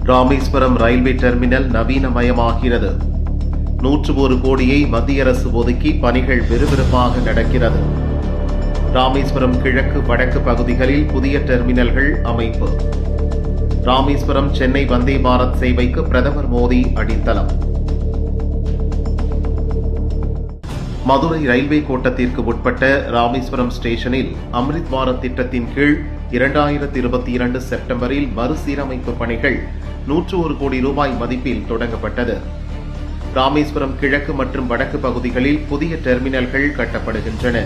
Rameswaram railway terminal நவீனமயமாகிறது. 101 கோடியை மத்திய அரசு ஒதுக்கி பணிகள் விறுவிறுப்பாக நடக்கிறது. ராமேஸ்வரம் கிழக்கு வடக்கு பகுதிகளில் புதிய டெர்மினல்கள் அமைப்பு. ராமேஸ்வரம் சென்னை வந்தே பாரத் சேவைக்கு பிரதமர் மோடி அடித்தளம். மதுரை ரயில்வே கோட்டத்திற்கு உட்பட்ட ராமேஸ்வரம் ஸ்டேஷனில் அம்ரித் பாரத் திட்டத்தின் கீழ் 2022 செப்டம்பரில் மறுசீரமைப்பு பணிகள் 101 கோடி ரூபாய் மதிப்பில் தொடங்கப்பட்டது. ராமேஸ்வரம் கிழக்கு மற்றும் வடக்கு பகுதிகளில் புதிய டெர்மினல்கள் கட்டப்படுகின்றன.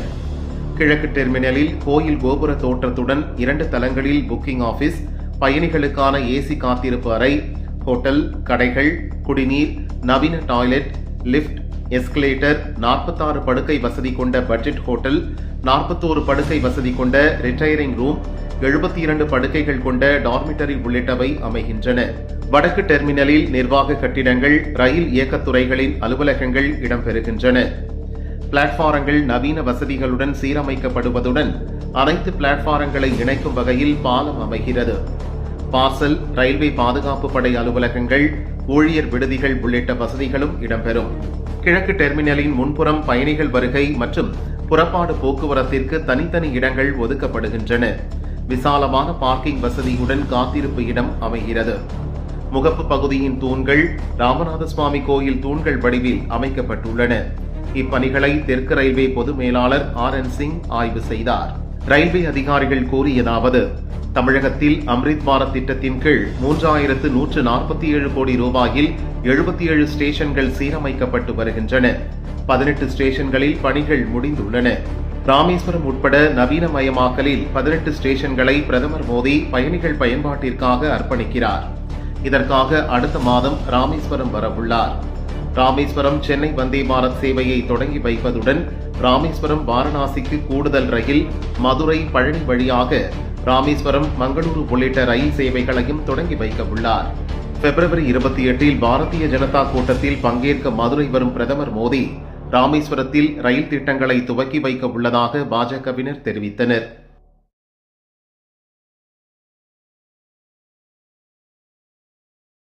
கிழக்கு டெர்மினலில் கோயில் கோபுர தோற்றத்துடன் 2 தளங்களில் புக்கிங் ஆபீஸ், பயணிகளுக்கான ஏசி காத்திருப்பு அறை, ஹோட்டல், கடைகள், குடிநீர், நவீன டாய்லெட், லிப்ட், எஸ்கலேட்டர், 46 படுக்கை வசதி கொண்ட பட்ஜெட் ஹோட்டல், 41 படுக்கை வசதி கொண்ட ரிட்டையரிங் ரூம், 72 படுக்கைகள் கொண்ட டார்மிட்டரி உள்ளிட்டவை அமைகின்றன. வடக்கு டெர்மினலில் நிர்வாக கட்டிடங்கள், ரயில் இயக்கத்துறைகளின் அலுவலகங்கள் இடம்பெறுகின்றன. பிளாட்பாரங்கள் நவீன வசதிகளுடன் சீரமைக்கப்படுவதுடன் அனைத்து பிளாட்பாரங்களை இணைக்கும் வகையில் பாலம் அமைகிறது. பார்சல், ரயில்வே பாதுகாப்பு படை அலுவலகங்கள், ஊழியர் விடுதிகள் உள்ளிட்ட வசதிகளும் இடம்பெறும். கிழக்கு டெர்மினலின் முன்புறம் பயணிகள் வருகை மற்றும் புறப்பாடு போக்குவரத்திற்கு தனித்தனி இடங்கள் ஒதுக்கப்படுகின்றன. விசாலமான பார்க்கிங் வசதியுடன் காத்திருப்பு இடம் அமைகிறது. முகப்பு பகுதியின் தூண்கள் ராமநாத சுவாமி கோயில் தூண்கள் வடிவில் அமைக்கப்பட்டுள்ளன. இப்பணிகளை தெற்கு ரயில்வே பொது மேலாளர் RN சிங் ஆய்வு செய்தார். ரயில்வே அதிகாரிகள் கூறியதாவது: தமிழகத்தில் அம்ரித் பாரத் திட்டத்தின் கீழ் 3147 கோடி ரூபாயில் 77 ஸ்டேஷன்கள் சீரமைக்கப்பட்டு வருகின்றன. 18 ஸ்டேஷன்களில் பணிகள் முடிந்துள்ளன. ராமேஸ்வரம் உட்பட நவீனமயமாக்கலில் 18 ஸ்டேஷன்களை பிரதமர் மோடி பயணிகள் பயன்பாட்டிற்காக அர்ப்பணிக்கிறார். இதற்காக அடுத்த மாதம் ராமேஸ்வரம் வரவுள்ளார். ராமேஸ்வரம் சென்னை வந்தே பாரத் சேவையை தொடங்கி வைப்பதுடன் ராமேஸ்வரம் வாரணாசிக்கு கூடுதல் ரயில், மதுரை பழனி வழியாக ராமேஸ்வரம் மங்களூரு உள்ளிட்ட ரயில் சேவைகளையும் தொடங்கி வைக்க உள்ளார். பிப்ரவரி 28 பாரதிய ஜனதா கூட்டத்தில் பங்கேற்க மதுரை வரும் பிரதமர் மோடி ராமேஸ்வரத்தில் ரயில் திட்டங்களை துவக்கி வைக்க உள்ளதாக பாஜகவினர் தெரிவித்தனர்.